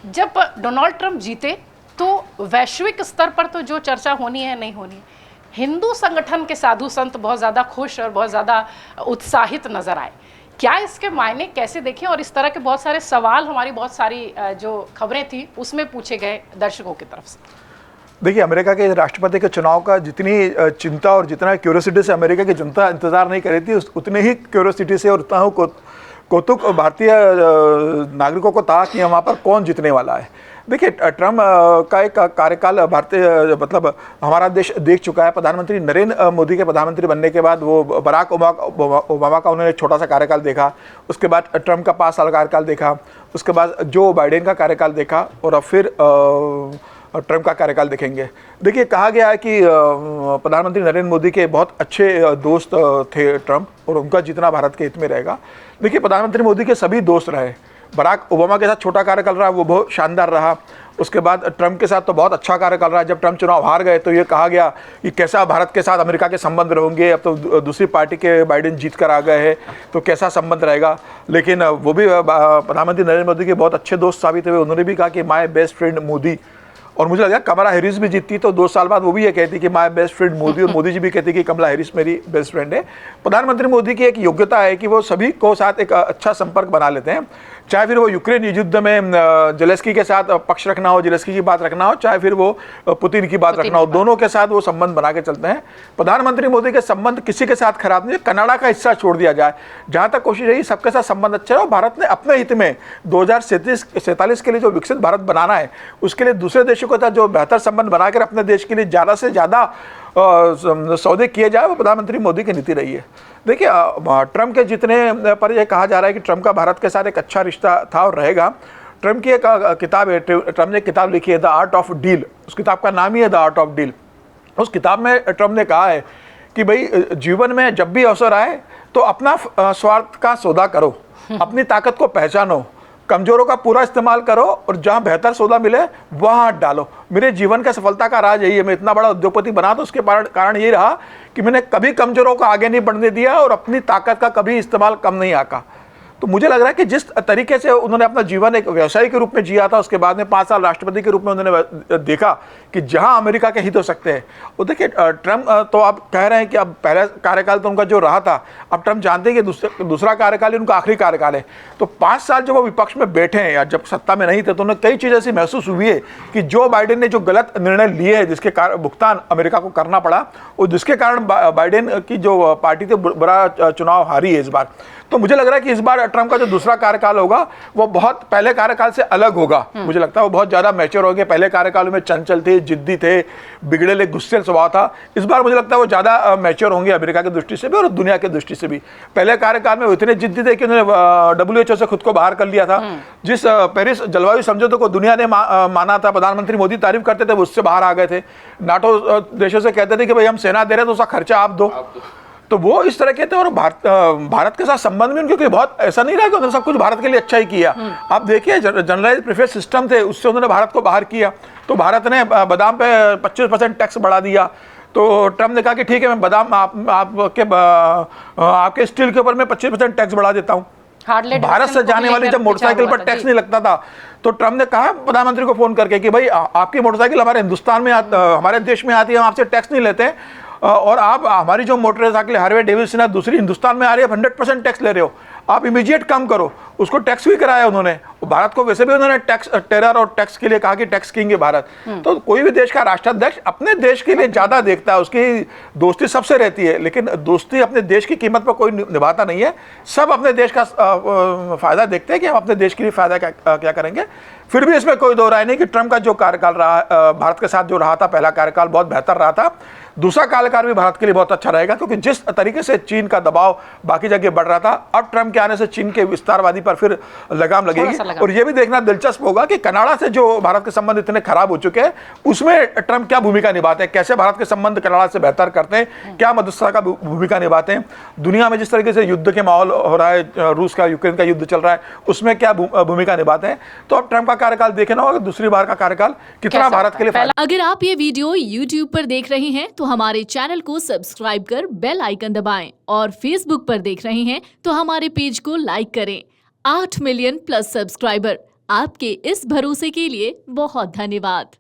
जब Donald Trump जीते तो वैश्विक स्तर पर तो जो चर्चा होनी है नहीं होनी, हिंदू संगठन के साधु संत बहुत ज़्यादा खुश और बहुत ज़्यादा उत्साहित नजर आए। क्या इसके मायने कैसे देखें? और इस तरह के बहुत सारे सवाल, हमारी बहुत सारी जो खबरें थी उसमें पूछे गए दर्शकों की तरफ से। देखिए, अमेरिका के राष्ट्रपति के चुनाव का जितनी चिंता और जितना क्यूरियोसिटी से अमेरिका की जनता इंतजार नहीं कर रही थी, उतने ही क्यूरियोसिटी से और उतना ही कौतुक भारतीय नागरिकों को था कि वहाँ पर कौन जीतने वाला है। देखिए, ट्रम्प का एक कार्यकाल भारतीय मतलब हमारा देश देख चुका है। प्रधानमंत्री नरेंद्र मोदी के प्रधानमंत्री बनने के बाद वो बराक ओबामा का उन्होंने छोटा सा कार्यकाल देखा, उसके बाद ट्रम्प का 5 साल कार्यकाल देखा, उसके बाद जो बाइडेन का कार्यकाल देखा और अब फिर ट्रम्प का कार्यकाल देखेंगे। देखिए, कहा गया है कि प्रधानमंत्री नरेंद्र मोदी के बहुत अच्छे दोस्त थे ट्रम्प, और उनका जीतना भारत के हित में रहेगा। देखिए, प्रधानमंत्री मोदी के सभी दोस्त रहे। बराक ओबामा के साथ छोटा कार्यकाल रहा, वो बहुत शानदार रहा। उसके बाद ट्रम्प के साथ तो बहुत अच्छा कार्यकाल रहा। जब ट्रम्प चुनाव हार गए तो ये कहा गया कि कैसा भारत के साथ अमेरिका के संबंध रहेंगे, अब तो दूसरी पार्टी के बाइडेन जीत कर आ गए हैं तो कैसा संबंध रहेगा। लेकिन वो भी प्रधानमंत्री नरेंद्र मोदी के बहुत अच्छे दोस्त साबित हुए। उन्होंने भी कहा कि माय बेस्ट फ्रेंड मोदी, और मुझे लगा कमला हैरिस भी जीतती तो 2 साल बाद वो भी ये कहती कि माय बेस्ट फ्रेंड मोदी, और मोदी जी भी कहती कि कमला हैरिस मेरी बेस्ट फ्रेंड है। प्रधानमंत्री मोदी की एक योग्यता है कि वो सभी को साथ एक अच्छा संपर्क बना लेते हैं, चाहे फिर वो यूक्रेन युद्ध में जेलेंस्की के साथ पक्ष रखना हो, जेलेंस्की की बात रखना हो, चाहे फिर वो पुतिन की बात रखना हो, दोनों के साथ वो संबंध बना के चलते हैं। प्रधानमंत्री मोदी के संबंध किसी के साथ खराब नहीं है। कनाडा का हिस्सा छोड़ दिया जाए, जहाँ तक कोशिश रही सबके साथ संबंध अच्छा है। भारत ने अपने हित में 2047 के लिए जो विकसित भारत बनाना है, उसके लिए दूसरे देशों के साथ जो बेहतर संबंध बनाकर अपने देश के लिए ज़्यादा से ज़्यादा सौदे किए जाए, वो प्रधानमंत्री मोदी की नीति रही है। देखिए, ट्रम्प के जीतने पर यह कहा जा रहा है कि ट्रम्प का भारत के साथ एक अच्छा रिश्ता था और रहेगा। ट्रम्प की एक किताब है, ट्रम्प ने एक किताब लिखी है द आर्ट ऑफ डील, उस किताब का नाम ही है द आर्ट ऑफ डील। उस किताब में ट्रम्प ने कहा है कि भाई, जीवन में जब भी अवसर आए तो अपना स्वार्थ का सौदा करो, अपनी ताकत को पहचानो, कमजोरों का पूरा इस्तेमाल करो और जहां बेहतर सौदा मिले वहां हाथ डालो। मेरे जीवन का सफलता का राज यही है। मैं इतना बड़ा उद्योगपति बना तो उसके कारण यही रहा कि मैंने कभी कमजोरों को आगे नहीं बढ़ने दिया और अपनी ताकत का कभी इस्तेमाल कम नहीं आका। तो मुझे लग रहा है कि जिस तरीके से उन्होंने अपना जीवन एक व्यवसायी के रूप में जिया था, उसके बाद में 5 साल राष्ट्रपति के रूप में उन्होंने देखा कि जहां अमेरिका के हित हो सकते हैं। और देखिए, ट्रम्प तो आप कह रहे हैं कि अब पहला कार्यकाल तो उनका जो रहा था, अब ट्रम्प जानते हैं कि दूसरा कार्यकाल ही उनका आखिरी कार्यकाल है। तो 5 साल जब वो विपक्ष में बैठे हैं या जब सत्ता में नहीं थे, तो उन्हें कई चीज़ ऐसी महसूस हुई है कि जो बाइडेन ने जो गलत निर्णय लिए हैं, जिसके भुगतान अमेरिका को करना पड़ा, और जिसके कारण बाइडेन की जो पार्टी थी बुरा चुनाव हारी है इस बार। तो मुझे लग रहा है कि इस बार ट्रम्प का जो दूसरा कार्यकाल होगा वो बहुत पहले कार्यकाल से अलग होगा। मुझे लगता है वो बहुत ज़्यादा मैच्योर होंगे। पहले कार्यकाल में चंचल थे, जिद्दी थे, बिगड़ेले गुस्से स्वभाव था। इस बार मुझे लगता है वो ज़्यादा मैच्योर होंगे अमेरिका की दृष्टि से भी और दुनिया की दृष्टि से भी। पहले कार्यकाल में वो इतने जिद्दी थे कि उन्होंने WHO से खुद को बाहर कर लिया था। जिस पेरिस जलवायु समझौते को दुनिया ने माना था, प्रधानमंत्री मोदी तारीफ करते थे, वो उससे बाहर आ गए थे। नाटो देशों से कहते थे कि भाई हम सेना दे रहे हैं तो उसका खर्चा आप दो। तो वो इस तरह के थे। और भारत के साथ संबंध में उनके बहुत ऐसा नहीं रहा कि उन्होंने सब कुछ भारत के लिए अच्छा ही किया। आप देखिए, जनरलाइज प्रीफेस सिस्टम थे, उससे उन्होंने भारत को बाहर किया। तो भारत ने बादाम पे 25% टैक्स बढ़ा दिया। तो ट्रम्प ने कहा कि ठीक है, मैं बादाम आपके स्टील के ऊपर मैं 25% टैक्स बढ़ा देता हूँ। भारत से जाने वाली जब मोटरसाइकिल पर टैक्स नहीं लगता था, तो ट्रम्प ने कहा प्रधानमंत्री को फोन करके कि भाई, आपकी मोटरसाइकिल हमारे हिंदुस्तान में हमारे देश में आती है, हम आपसे टैक्स नहीं लेते, और आप हमारी जो मोटरसाइकिल हार्ले डेविडसन है दूसरी हिंदुस्तान में आ रही है, 100% टैक्स ले रहे हो, आप इमीडिएट कम करो। उसको टैक्स भी कराया उन्होंने। भारत को वैसे भी उन्होंने टैक्स टेरर और टैक्स के लिए कहा कि टैक्स किंग है भारत। तो कोई भी देश का राष्ट्राध्यक्ष अपने देश के लिए ज्यादा देखता है, उसकी दोस्ती सबसे रहती है, लेकिन दोस्ती अपने देश की कीमत पर कोई निभाता नहीं है। सब अपने देश का फायदा देखते हैं कि हम अपने देश के लिए फायदा क्या करेंगे। फिर भी इसमें कोई दो राय नहीं कि ट्रम्प का जो कार्यकाल रहा, भारत के साथ जो रहा था, पहला कार्यकाल बहुत बेहतर रहा था। दूसरा कार्यकाल भी भारत के लिए बहुत अच्छा रहेगा, क्योंकि जिस तरीके से चीन का दबाव बाकी जगह बढ़ रहा था, अब ट्रम्प के आने से चीन के विस्तारवादी पर फिर लगाम लगेगी। और यह भी देखना दिलचस्प होगा कि कनाडा से जो भारत के संबंध इतने खराब हो चुके हैं, उसमें ट्रम्प क्या भूमिका निभाते हैं, कैसे भारत के संबंध कनाडा से बेहतर करते हैं, क्या मध्यस्थता का भूमिका निभाते हैं। दुनिया में जिस तरीके से युद्ध के माहौल हो रहा है, रूस का यूक्रेन का युद्ध चल रहा है, उसमें क्या भूमिका निभाते हैं। तो अब ट्रम्प का कार्यकाल देखना होगा, दूसरी बार का कार्यकाल कितना भारत के लिए। अगर आप ये वीडियो YouTube पर देख रहे हैं तो हमारे चैनल को सब्सक्राइब कर बेल आइकन दबाएं, और Facebook पर देख रहे हैं तो हमारे पेज को लाइक करें। 8 मिलियन प्लस सब्सक्राइबर, आपके इस भरोसे के लिए बहुत धन्यवाद।